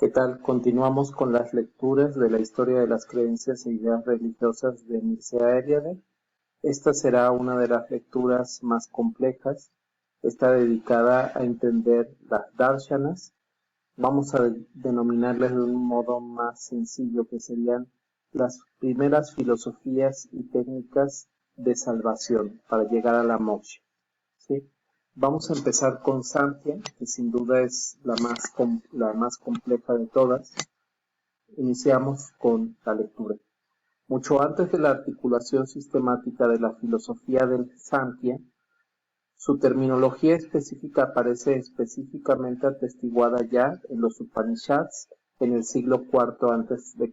¿Qué tal? Continuamos con las lecturas de la historia de las creencias e ideas religiosas de Mircea Eliade. Esta será una de las lecturas más complejas. Está dedicada a entender las darshanas. Vamos a denominarles de un modo más sencillo, que serían las primeras filosofías y técnicas de salvación para llegar a la moksha. ¿Sí? Vamos a empezar con Samkhya, que sin duda es la más compleja de todas. Iniciamos con la lectura. Mucho antes de la articulación sistemática de la filosofía del Samkhya, su terminología específica aparece específicamente atestiguada ya en los Upanishads en el siglo IV a.C.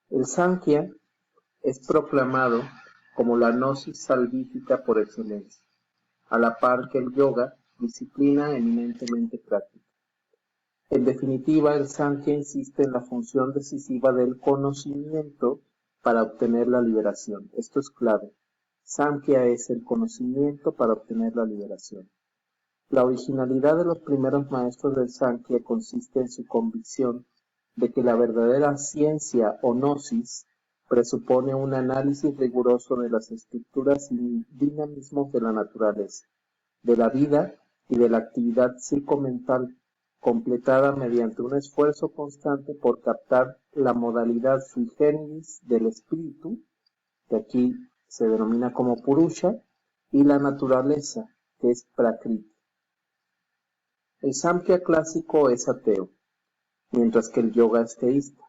El Samkhya es proclamado como la gnosis salvífica por excelencia, a la par que el yoga, disciplina eminentemente práctica. En definitiva, el Samkhya insiste en la función decisiva del conocimiento para obtener la liberación. Esto es clave. Samkhya es el conocimiento para obtener la liberación. La originalidad de los primeros maestros del Samkhya consiste en su convicción de que la verdadera ciencia o gnosis presupone un análisis riguroso de las estructuras y dinamismos de la naturaleza, de la vida y de la actividad psicomental, completada mediante un esfuerzo constante por captar la modalidad sui generis del espíritu, que aquí se denomina como Purusha, y la naturaleza, que es Prakriti. El Samkhya clásico es ateo, mientras que el yoga es teísta,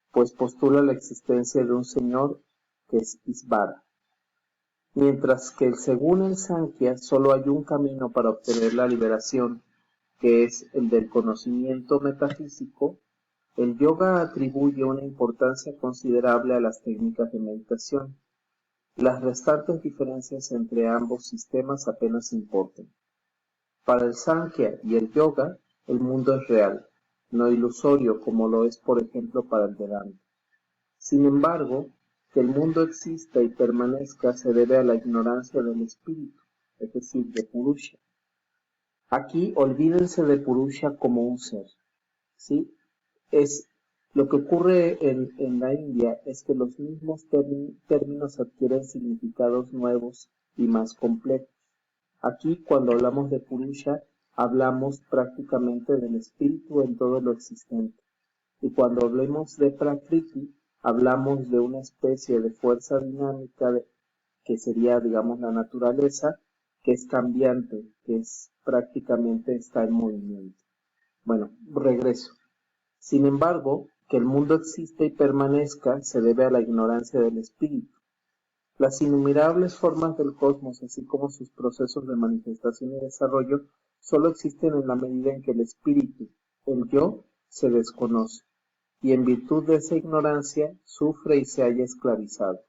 pues postula la existencia de un señor que es Isvara. Mientras que según el Samkhya solo hay un camino para obtener la liberación, que es el del conocimiento metafísico, el yoga atribuye una importancia considerable a las técnicas de meditación. Las restantes diferencias entre ambos sistemas apenas importan. Para el Samkhya y el yoga, el mundo es real, no ilusorio como lo es por ejemplo para el Vedanta. Sin embargo, que el mundo exista y permanezca se debe a la ignorancia del espíritu, es decir, de Purusha. Aquí olvídense de Purusha como un ser, ¿sí? Lo que ocurre en la India es que los mismos términos adquieren significados nuevos y más complejos. Aquí, cuando hablamos de Purusha, hablamos prácticamente del espíritu en todo lo existente. Y cuando hablemos de Prakriti, hablamos de una especie de fuerza dinámica que sería, digamos, la naturaleza, que es cambiante, que es prácticamente está en movimiento. Bueno, regreso. Sin embargo, que el mundo exista y permanezca se debe a la ignorancia del espíritu. Las innumerables formas del cosmos, así como sus procesos de manifestación y desarrollo, solo existen en la medida en que el espíritu, el yo, se desconoce, y en virtud de esa ignorancia sufre y se halla esclavizado.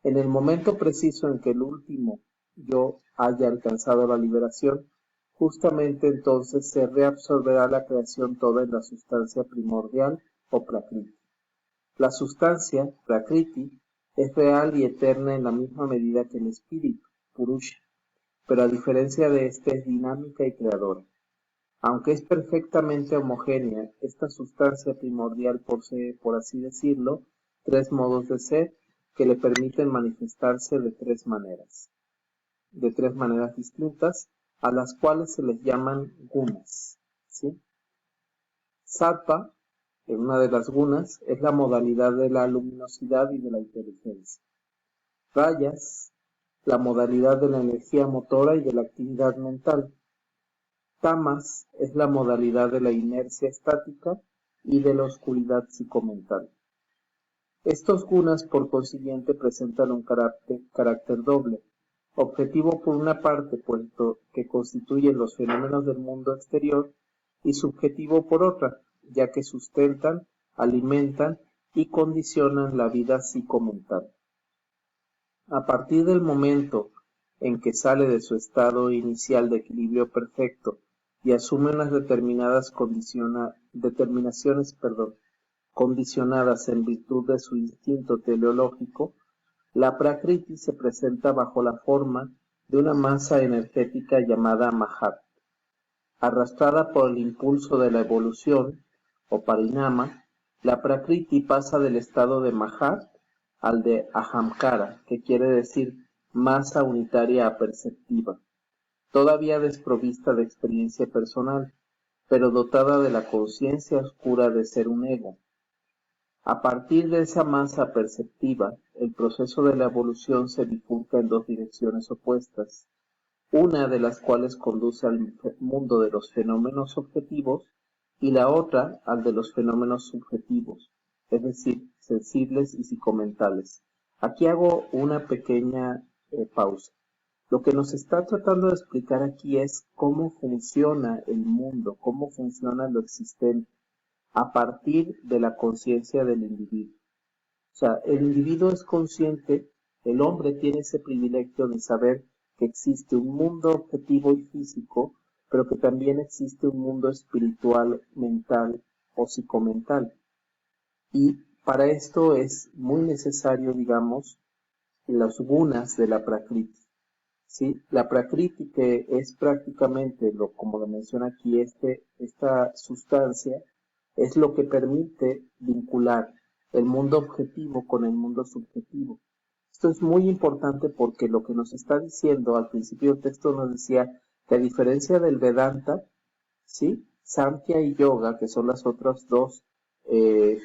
En el momento preciso en que el último yo haya alcanzado la liberación, justamente entonces se reabsorberá la creación toda en la sustancia primordial o prakriti. La sustancia, prakriti, es real y eterna en la misma medida que el espíritu, purusha, pero a diferencia de este es dinámica y creadora. Aunque es perfectamente homogénea, esta sustancia primordial posee, por así decirlo, tres modos de ser que le permiten manifestarse de tres maneras distintas, a las cuales se les llaman gunas, ¿sí? Sattva, en una de las gunas, es la modalidad de la luminosidad y de la inteligencia. Rajas, la modalidad de la energía motora y de la actividad mental. Tamas es la modalidad de la inercia estática y de la oscuridad psicomental. Estos gunas, por consiguiente, presentan un carácter doble, objetivo por una parte, puesto que constituyen los fenómenos del mundo exterior, y subjetivo por otra, ya que sustentan, alimentan y condicionan la vida psicomental. A partir del momento en que sale de su estado inicial de equilibrio perfecto y asume unas determinaciones condicionadas en virtud de su instinto teleológico, la Prakriti se presenta bajo la forma de una masa energética llamada Mahat. Arrastrada por el impulso de la evolución, o parinama, la prakriti pasa del estado de mahat al de ahamkara, que quiere decir masa unitaria aperceptiva, todavía desprovista de experiencia personal, pero dotada de la conciencia oscura de ser un ego. A partir de esa masa perceptiva, el proceso de la evolución se bifurca en dos direcciones opuestas, una de las cuales conduce al mundo de los fenómenos objetivos y la otra al de los fenómenos subjetivos, es decir, sensibles y psicomentales. Aquí hago una pequeña pausa. Lo que nos está tratando de explicar aquí es cómo funciona el mundo, cómo funciona lo existente, a partir de la conciencia del individuo. O sea, el individuo es consciente, el hombre tiene ese privilegio de saber que existe un mundo objetivo y físico, pero que también existe un mundo espiritual, mental o psicomental. Y para esto es muy necesario, digamos, los gunas de la prakriti. ¿Sí? La prakriti, que es prácticamente, como lo menciona aquí, esta sustancia, es lo que permite vincular el mundo objetivo con el mundo subjetivo. Esto es muy importante porque lo que nos está diciendo al principio del texto nos decía que a diferencia del Vedanta, ¿sí? Samkhya y Yoga, que son las otras dos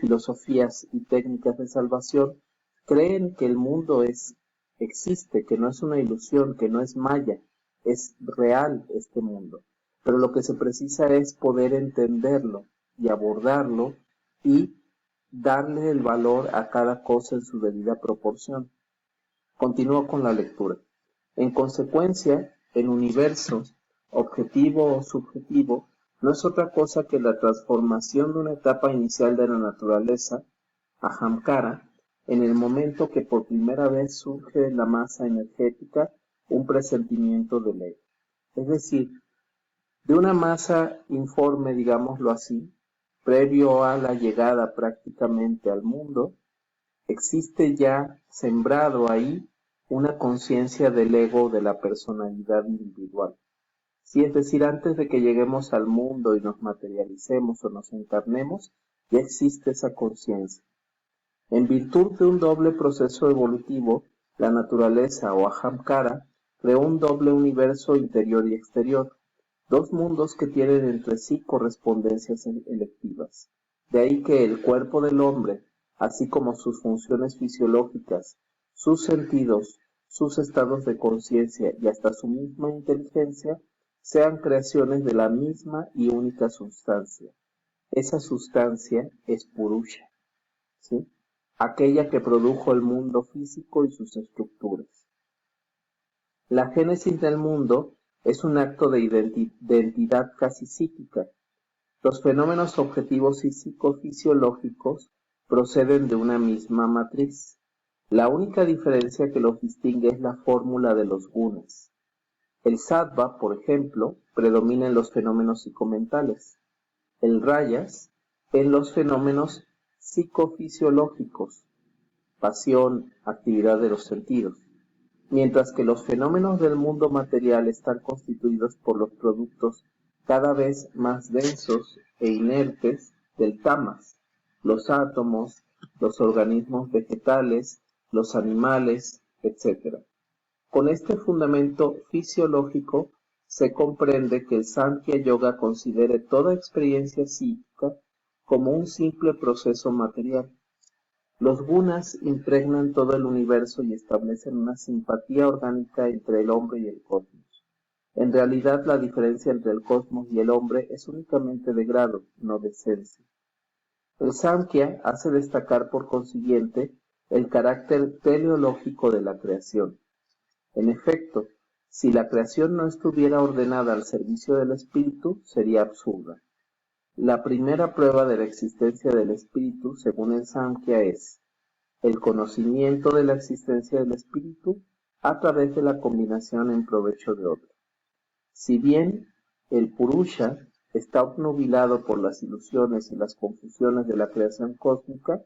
filosofías y técnicas de salvación, creen que el mundo existe, que no es una ilusión, que no es maya, es real este mundo. Pero lo que se precisa es poder entenderlo y abordarlo y darle el valor a cada cosa en su debida proporción. Continúo con la lectura. En consecuencia, el universo, objetivo o subjetivo, no es otra cosa que la transformación de una etapa inicial de la naturaleza, ahamkara, en el momento que por primera vez surge en la masa energética un presentimiento del ego. Es decir, de una masa informe, digámoslo así, previo a la llegada prácticamente al mundo, existe ya sembrado ahí una conciencia del ego de la personalidad individual. Sí, es decir, antes de que lleguemos al mundo y nos materialicemos o nos encarnemos, ya existe esa conciencia. En virtud de un doble proceso evolutivo, la naturaleza o ahamkara creó un doble universo interior y exterior, dos mundos que tienen entre sí correspondencias electivas. De ahí que el cuerpo del hombre, así como sus funciones fisiológicas, sus sentidos, sus estados de conciencia y hasta su misma inteligencia, sean creaciones de la misma y única sustancia. Esa sustancia es Purusha, ¿sí? Aquella que produjo el mundo físico y sus estructuras. La génesis del mundo es un acto de identidad casi psíquica. Los fenómenos objetivos y psicofisiológicos proceden de una misma matriz. La única diferencia que los distingue es la fórmula de los gunas. El sattva, por ejemplo, predomina en los fenómenos psicomentales. El rajas en los fenómenos psicofisiológicos, pasión, actividad de los sentidos. Mientras que los fenómenos del mundo material están constituidos por los productos cada vez más densos e inertes del tamas, los átomos, los organismos vegetales, los animales, etc. Con este fundamento fisiológico se comprende que el Sankhya Yoga considere toda experiencia psíquica como un simple proceso material. Los gunas impregnan todo el universo y establecen una simpatía orgánica entre el hombre y el cosmos. En realidad, la diferencia entre el cosmos y el hombre es únicamente de grado, no de esencia. El Samkhya hace destacar, por consiguiente, el carácter teleológico de la creación. En efecto, si la creación no estuviera ordenada al servicio del espíritu, sería absurda. La primera prueba de la existencia del espíritu, según el Samkhya, es el conocimiento de la existencia del espíritu a través de la combinación en provecho de otro. Si bien el Purusha está obnubilado por las ilusiones y las confusiones de la creación cósmica,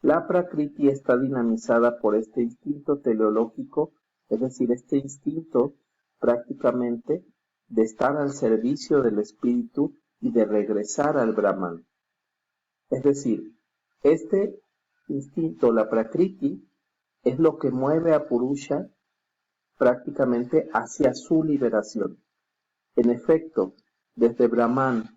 la Prakriti está dinamizada por este instinto teleológico, es decir, este instinto prácticamente de estar al servicio del espíritu y de regresar al Brahman. Es decir, este instinto, la Prakriti, es lo que mueve a Purusha prácticamente hacia su liberación. En efecto, desde Brahman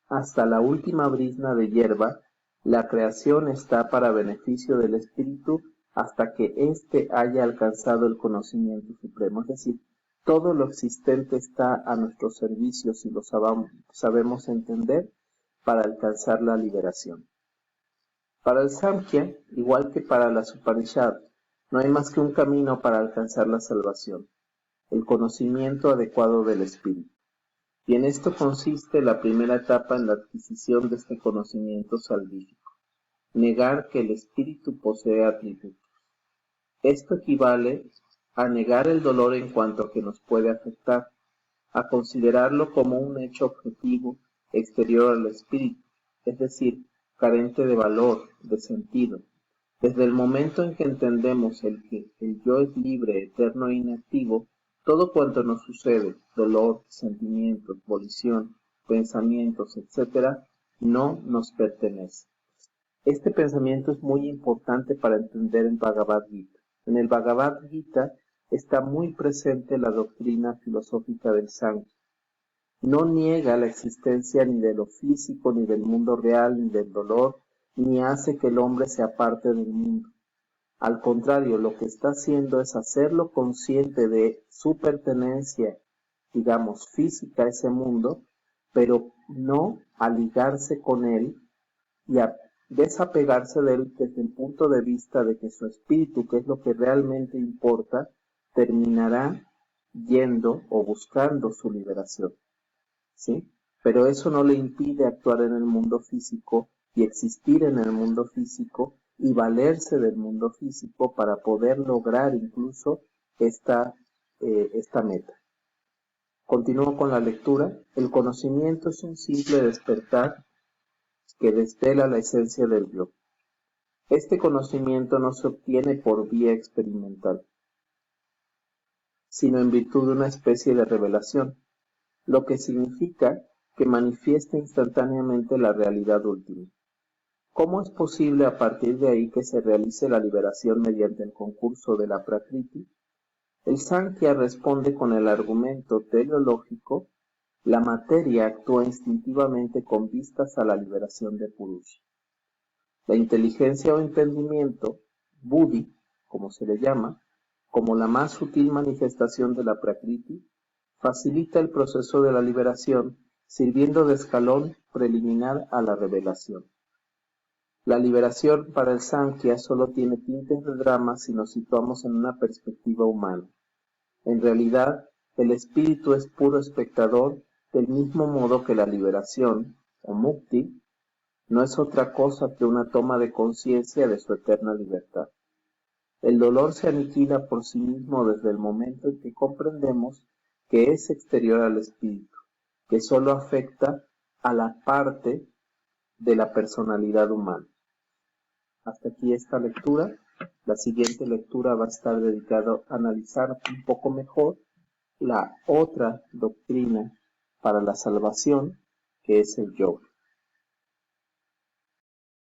hasta la última brizna de hierba, la creación está para beneficio del espíritu hasta que éste haya alcanzado el conocimiento supremo. Es decir, todo lo existente está a nuestro servicio si lo sabemos entender para alcanzar la liberación. Para el Samkhya, igual que para las Upanishads, no hay más que un camino para alcanzar la salvación, el conocimiento adecuado del espíritu. Y en esto consiste la primera etapa en la adquisición de este conocimiento salvífico, negar que el espíritu posee atributos. Esto equivale a negar el dolor en cuanto a que nos puede afectar, a considerarlo como un hecho objetivo exterior al espíritu, es decir, carente de valor, de sentido. Desde el momento en que entendemos que el yo es libre, eterno e inactivo, todo cuanto nos sucede, dolor, sentimientos, volición, pensamientos, etc., no nos pertenece. Este pensamiento es muy importante para entender el Bhagavad Gita. En el Bhagavad Gita está muy presente la doctrina filosófica del Samkhya. No niega la existencia ni de lo físico, ni del mundo real, ni del dolor, ni hace que el hombre sea parte del mundo. Al contrario, lo que está haciendo es hacerlo consciente de su pertenencia, digamos, física a ese mundo, pero no a ligarse con él y a desapegarse de él desde el punto de vista de que su espíritu, que es lo que realmente importa, terminará yendo o buscando su liberación. ¿Sí? Pero eso no le impide actuar en el mundo físico y existir en el mundo físico y valerse del mundo físico para poder lograr incluso esta meta. Continúo con la lectura. El conocimiento es un simple despertar que desvela la esencia del yo. Este conocimiento no se obtiene por vía experimental, sino en virtud de una especie de revelación, lo que significa que manifiesta instantáneamente la realidad última. ¿Cómo es posible a partir de ahí que se realice la liberación mediante el concurso de la Prakriti? El Samkhya responde con el argumento teleológico: la materia actúa instintivamente con vistas a la liberación de Purusha. La inteligencia o entendimiento, buddhi, como se le llama, como la más sutil manifestación de la Prakriti, facilita el proceso de la liberación, sirviendo de escalón preliminar a la revelación. La liberación para el Samkhya solo tiene tintes de drama si nos situamos en una perspectiva humana. En realidad, el espíritu es puro espectador, del mismo modo que la liberación, o mukti, no es otra cosa que una toma de conciencia de su eterna libertad. El dolor se aniquila por sí mismo desde el momento en que comprendemos que es exterior al espíritu, que solo afecta a la parte de la personalidad humana. Hasta aquí esta lectura. La siguiente lectura va a estar dedicada a analizar un poco mejor la otra doctrina para la salvación, que es el yoga.